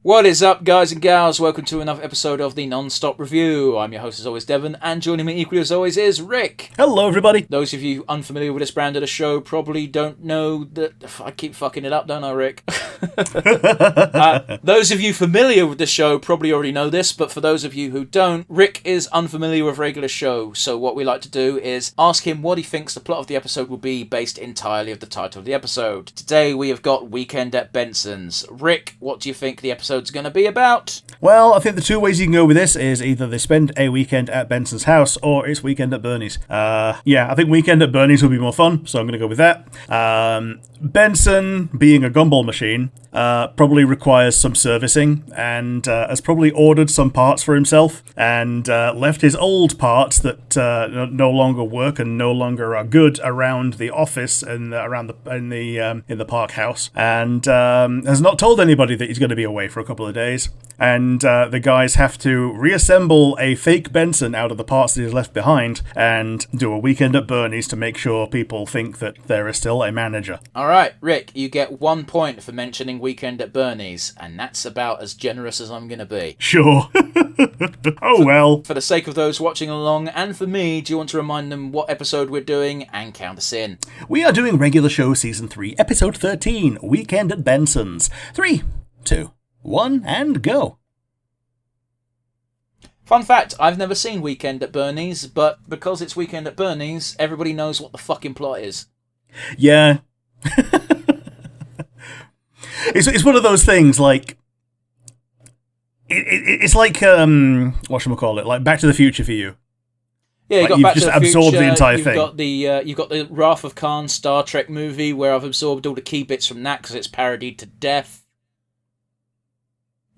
What is up, guys and gals? Welcome to another episode of the Nonstop Review. I'm your host, as always, Devon, and joining me equally as always is Rick. Hello, everybody. Those of you unfamiliar with this brand of the show probably don't know that... I keep fucking it up, don't I, Rick? Those of you familiar with the show probably already know this, but for those of you who don't, Rick is unfamiliar with regular show, so what we like to do is ask him what he thinks the plot of the episode will be based entirely of the title of the episode. Today we have got Weekend at Benson's. Rick, what do you think the episode's going to be about? Well, I think the two ways you can go with this is either they spend a weekend at Benson's house or it's Weekend at Bernie's. I think Weekend at Bernie's will be more fun, so I'm going to go with that. Benson, being a gumball machine, probably requires some servicing and has probably ordered some parts for himself and left his old parts that no longer work and no longer are good around the office and in the park house, and has not told anybody that he's going to be away for a couple of days. And the guys have to reassemble a fake Benson out of the parts that he's left behind and do a Weekend at Bernie's to make sure people think that there is still a manager. Alright, Rick, you get 1 point for mentioning Weekend at Bernie's, and that's about as generous as I'm going to be. Sure. Oh well. For the sake of those watching along, and for me, do you want to remind them what episode we're doing and count us in? We are doing Regular Show Season 3, Episode 13, Weekend at Benson's. 3, 2, 1, and go. Fun fact, I've never seen Weekend at Bernie's, but because it's Weekend at Bernie's, everybody knows what the fucking plot is. Yeah. It's one of those things, like... It's like, whatchamacallit, like Back to the Future for you. Yeah, like got you've Back just to the absorbed Future, the entire you've thing. You've got the Wrath of Khan Star Trek movie, where I've absorbed all the key bits from that because it's parodied to death.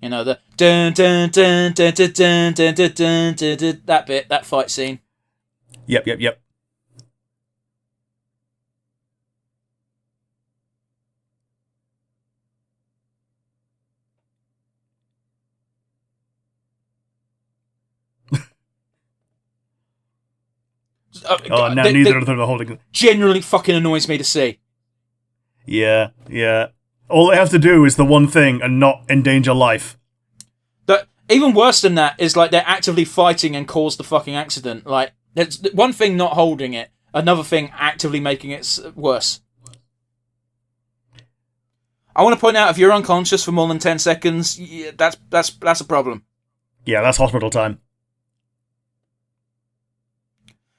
You know, the dun dun dun dun dun dun dun dun dun dun dun, that bit, that fight scene. Yep. Neither of them are holding... Genuinely fucking annoys me to see. Yeah. All they have to do is the one thing and not endanger life. Even worse than that is, like, they're actively fighting and cause the fucking accident. Like, there's one thing not holding it, another thing actively making it worse. I want to point out, if you're unconscious for more than 10 seconds, yeah, that's a problem. Yeah, that's hospital time.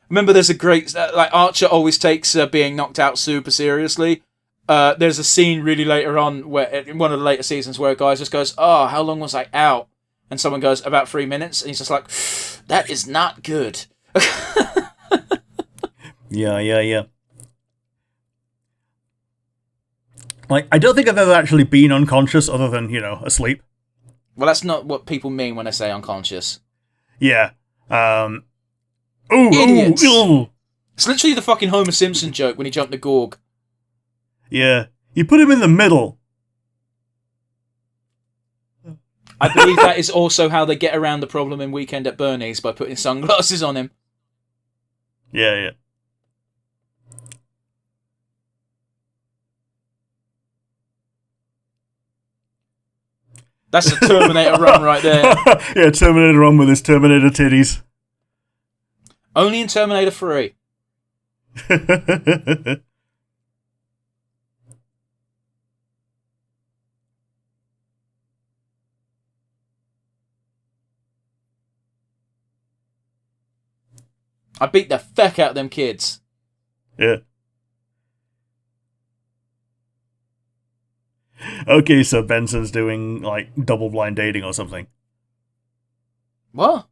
Remember, there's a great... Archer always takes being knocked out super seriously. There's a scene really later on, where in one of the later seasons, where a guy just goes, "Oh, how long was I out?" And someone goes, "About 3 minutes." And he's just like, "That is not good." Yeah. Like, I don't think I've ever actually been unconscious other than, asleep. Well, that's not what people mean when they say unconscious. Yeah. Idiots. Ooh. It's literally the fucking Homer Simpson joke when he jumped the Gorg. Yeah. You put him in the middle. I believe that is also how they get around the problem in Weekend at Bernie's, by putting sunglasses on him. Yeah. That's a Terminator run right there. Yeah, Terminator run with his Terminator titties. Only in Terminator 3. I beat the feck out of them kids. Yeah. Okay, so Benson's doing, like, double blind dating or something. What?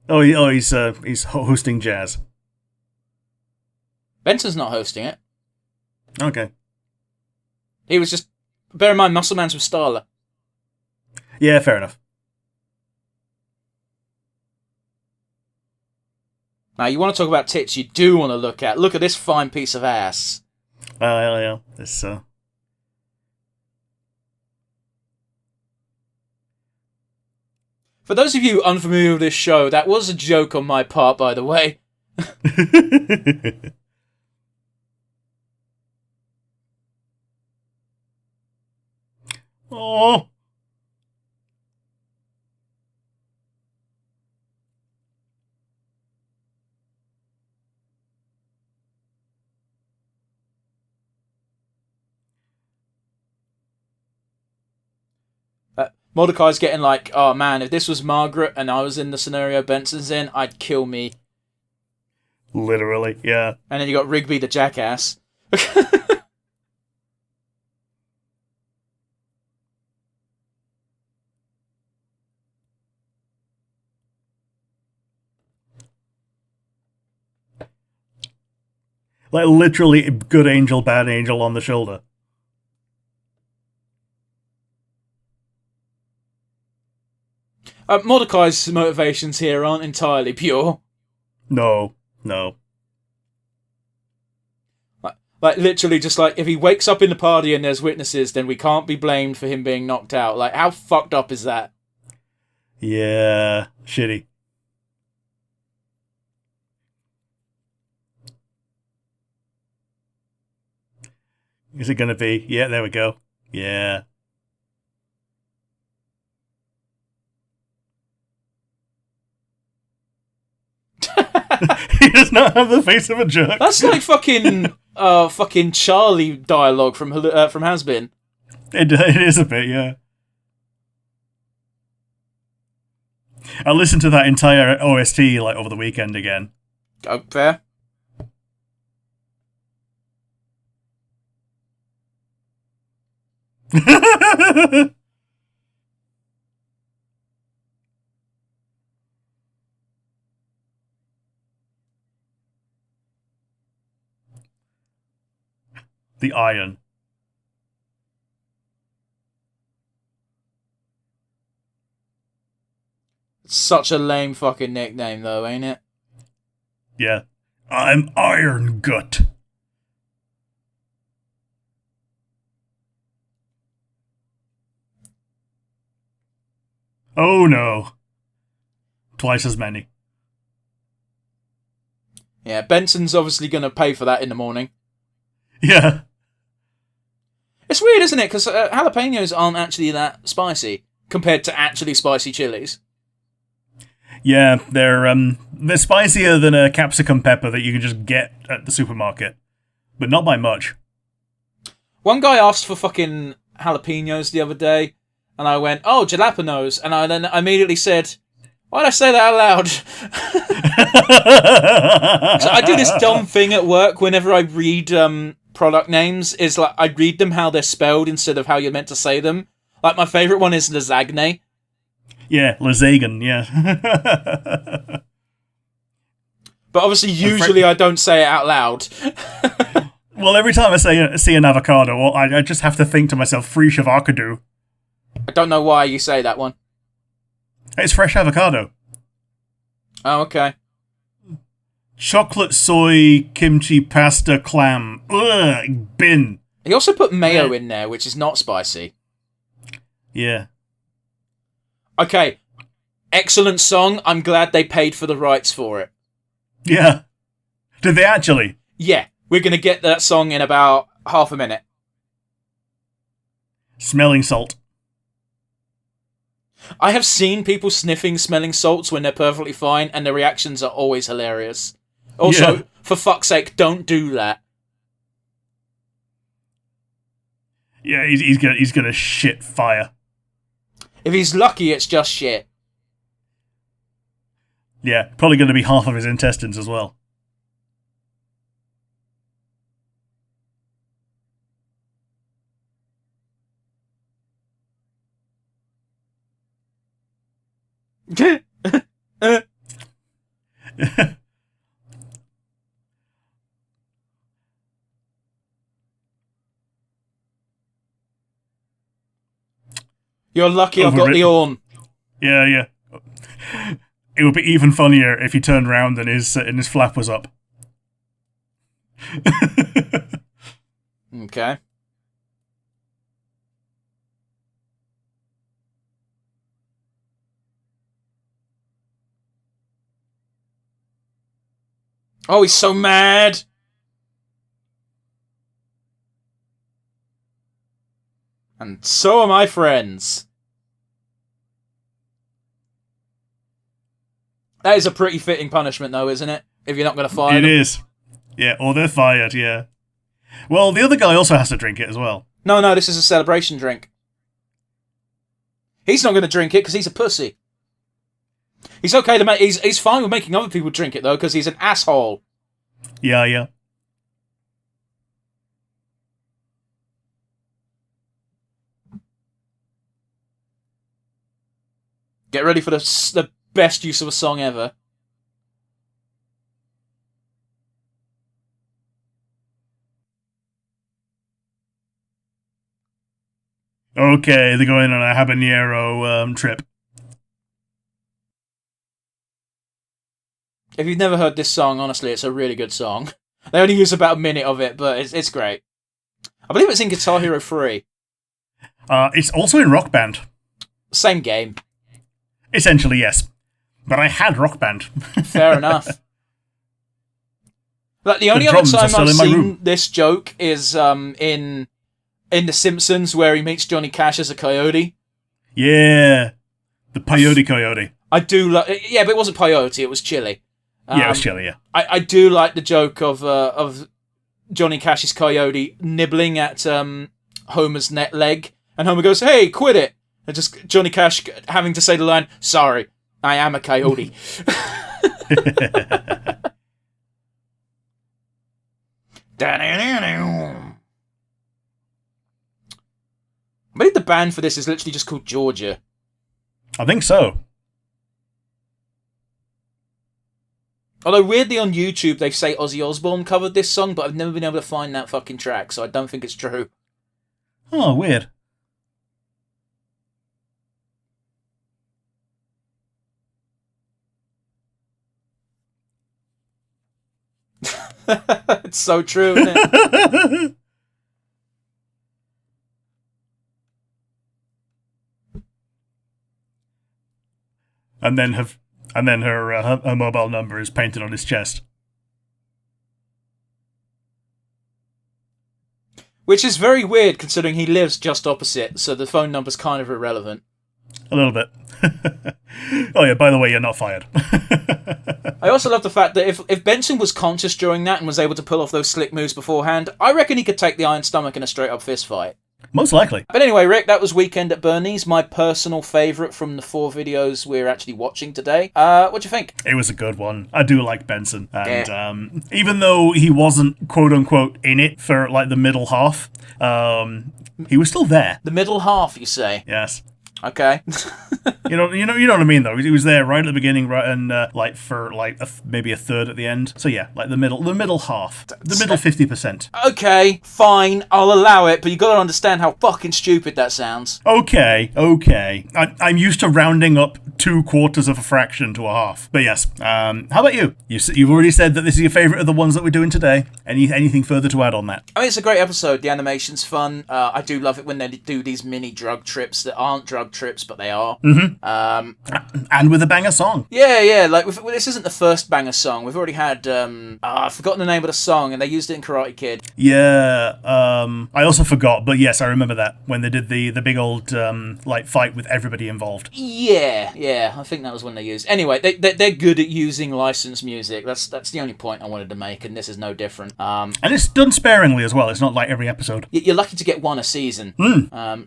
He's hosting jazz. Benson's not hosting it. Okay. He was just... Bear in mind, Muscle Man's with Starla. Yeah, fair enough. Now, you want to talk about tits you do want to look at. Look at this fine piece of ass. Yeah. This, For those of you unfamiliar with this show, that was a joke on my part, by the way. Oh. Mordecai's getting like, oh man, if this was Margaret and I was in the scenario Benson's in, I'd kill me. Literally, yeah. And then you got Rigby the jackass. Like, literally, good angel, bad angel on the shoulder. Mordecai's motivations here aren't entirely pure. No, no. Like, literally, just like, if he wakes up in the party and there's witnesses, then we can't be blamed for him being knocked out. Like, how fucked up is that? Yeah, shitty. Is it gonna be? Yeah, there we go. Yeah. He does not have the face of a jerk. That's like fucking Charlie dialogue from Has-Been. It is a bit, yeah. I listened to that entire OST like over the weekend again. Oh, fair. The Iron. Such a lame fucking nickname, though, ain't it? Yeah. I'm Iron Gut. Oh no. Twice as many. Yeah, Benson's obviously going to pay for that in the morning. Yeah. It's weird, isn't it? Because jalapenos aren't actually that spicy compared to actually spicy chilies. Yeah, they're spicier than a capsicum pepper that you can just get at the supermarket, but not by much. One guy asked for fucking jalapenos the other day, and I went, "Oh, jalapenos," and I then immediately said, "Why did I say that out loud?" So I do this dumb thing at work whenever I read product names. Is like I read them how they're spelled instead of how you're meant to say them. Like my favourite one is lasagne. Yeah, lasagne, yeah. But obviously, usually I don't say it out loud. Well, every time I see an avocado, I just have to think to myself, fresh avocado. I don't know why you say that one. It's fresh avocado. Oh, okay. Chocolate soy kimchi pasta clam. Ugh, bin. He also put mayo in there, which is not spicy. Yeah. Okay. Excellent song. I'm glad they paid for the rights for it. Yeah. Did they actually? Yeah. We're going to get that song in about half a minute. Smelling salt. I have seen people sniffing smelling salts when they're perfectly fine, and the reactions are always hilarious. Also, for fuck's sake, don't do that. Yeah, he's gonna shit fire. If he's lucky, it's just shit. Yeah, probably gonna be half of his intestines as well. You're lucky I've got the horn. Yeah, yeah. It would be even funnier if he turned around and his flap was up. Okay. Oh, he's so mad. And so are my friends. That is a pretty fitting punishment, though, isn't it? If you're not going to fire them. It is. Yeah, or they're fired, yeah. Well, the other guy also has to drink it as well. No, this is a celebration drink. He's not going to drink it because he's a pussy. He's okay to make. He's fine with making other people drink it, though, because he's an asshole. Yeah. Get ready for the best use of a song ever. Okay, they're going on a habanero trip. If you've never heard this song, honestly, it's a really good song. They only use about a minute of it, but it's great. I believe it's in Guitar Hero 3. It's also in Rock Band. Same game. Essentially, yes. But I had Rock Band. Fair enough. Like, the only other time I've seen this joke is in The Simpsons, where he meets Johnny Cash as a coyote. Yeah. The Peyote Coyote. I do like... Yeah, but it wasn't peyote, it was chili. Yeah, it was chili, yeah. I do like the joke of Johnny Cash's coyote nibbling at Homer's net leg, and Homer goes, "Hey, quit it!" And just Johnny Cash having to say the line, "Sorry, I am a coyote." I believe the band for this is literally just called Georgia. I think so. Although, weirdly, on YouTube, they say Ozzy Osbourne covered this song, but I've never been able to find that fucking track, so I don't think it's true. Oh, weird. It's so true, isn't it? And then her mobile number is painted on his chest. Which is very weird, considering he lives just opposite, so the phone number's kind of irrelevant. A little bit. Oh yeah, by the way, you're not fired. I also love the fact that if Benson was conscious during that and was able to pull off those slick moves beforehand, I reckon he could take the Iron Stomach in a straight-up fist fight. Most likely. But anyway, Rick, that was Weekend at Bernie's, my personal favourite from the 4 videos we're actually watching today. What'd you think? It was a good one. I do like Benson. And even though he wasn't, quote-unquote, in it for, like, the middle half, he was still there. The middle half, you say? Yes. Okay. you know what I mean, though. He was there right at the beginning, right, and for maybe a third at the end. So yeah, like the middle half, the middle 50%. Okay, fine, I'll allow it, but you got to understand how fucking stupid that sounds. Okay. I'm used to rounding up 2/4 of a fraction to a half. But yes, how about you? You've already said that this is your favourite of the ones that we're doing today. Anything further to add on that? I mean, it's a great episode. The animation's fun. I do love it when they do these mini drug trips that aren't drug trips, but they are. Mm-hmm. And with a banger song. Yeah. Like this isn't the first banger song. We've already had. I've forgotten the name of the song, and they used it in Karate Kid. Yeah. I also forgot, but yes, I remember that when they did the big old fight with everybody involved. Yeah. I think that was when they used. Anyway, they're good at using licensed music. That's the only point I wanted to make, and this is no different. And it's done sparingly as well. It's not like every episode. You're lucky to get one a season.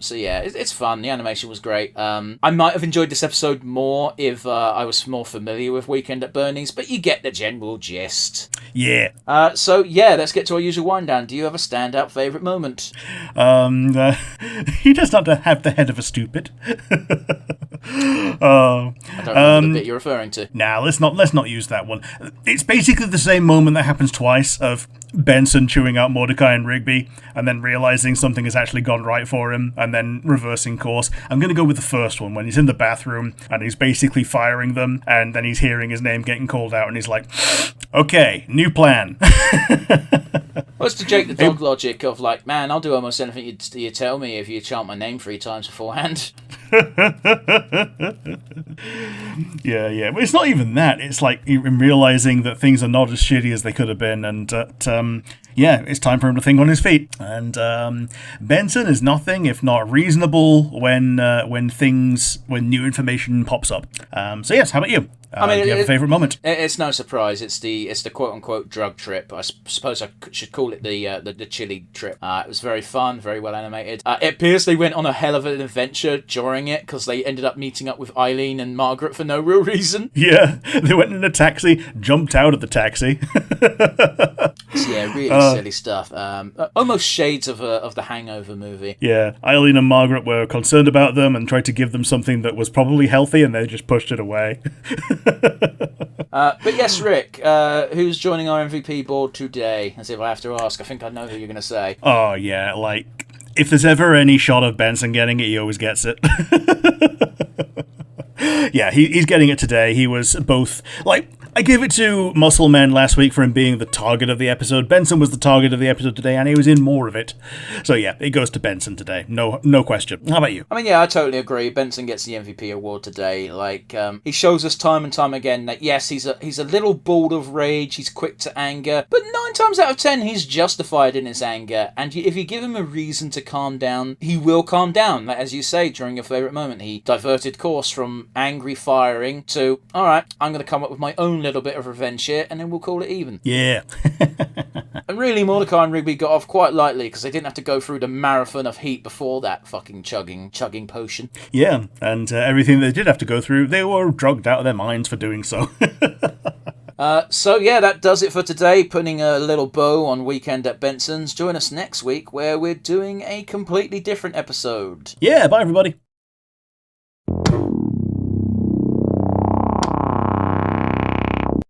So yeah, it's fun. The animation was great. I might have enjoyed this episode more if I was more familiar with Weekend at Bernie's, but you get the general gist. Yeah. So yeah, let's get to our usual wind down. Do you have a standout favourite moment? He does not have the head of a stupid. I don't remember the bit you're referring to. Nah, let's not use that one. It's basically the same moment that happens twice of Benson chewing out Mordecai and Rigby and then realising something has actually gone right for him and then reversing course. I'm going to go with the first one when he's in the bathroom and he's basically firing them and then he's hearing his name getting called out and he's like, okay, new plan. Well, it's the Jake the Dog logic of like, man, I'll do almost anything you tell me if you chant my name 3 times beforehand. Yeah, but it's not even that. It's like him realising that things are not as shitty as they could have been, and yeah, it's time for him to think on his feet. And Benson is nothing if not reasonable when new information pops up. So yes, how about you? Do you have a favourite moment? It's no surprise. It's the quote unquote drug trip. I suppose I should call it the Chile trip. It was very fun, very well animated. It appears they went on a hell of an adventure during it because they ended up meeting up with Eileen and Margaret for no real reason. Yeah, they went in a taxi, jumped out of the taxi. Yeah, really silly stuff. Almost shades of the Hangover movie. Yeah, Eileen and Margaret were concerned about them and tried to give them something that was probably healthy, and they just pushed it away. But yes, Rick, who's joining our MVP board today? As if I have to ask, I think I know who you're going to say. Oh, yeah, like, if there's ever any shot of Benson getting it, he always gets it. Yeah, he's getting it today. He was both, like, I gave it to Muscle Man last week for him being the target of the episode. Benson was the target of the episode today, and he was in more of it. So yeah, it goes to Benson today. No question. How about you? I mean, yeah, I totally agree. Benson gets the MVP award today. Like, he shows us time and time again that yes, he's a little bald of rage. He's quick to anger, but 9 times out of 10, he's justified in his anger. And if you give him a reason to calm down, he will calm down. Like, as you say, during your favourite moment, he diverted course from angry firing to, all right, I'm going to come up with my own little bit of revenge here, and then we'll call it even. Yeah. And really, Mordecai and Rigby got off quite lightly because they didn't have to go through the marathon of heat before that fucking chugging potion. Yeah, and everything they did have to go through, they were drugged out of their minds for doing so. So yeah, that does it for today, putting a little bow on Weekend at Benson's. Join us next week where we're doing a completely different episode. Yeah, bye everybody.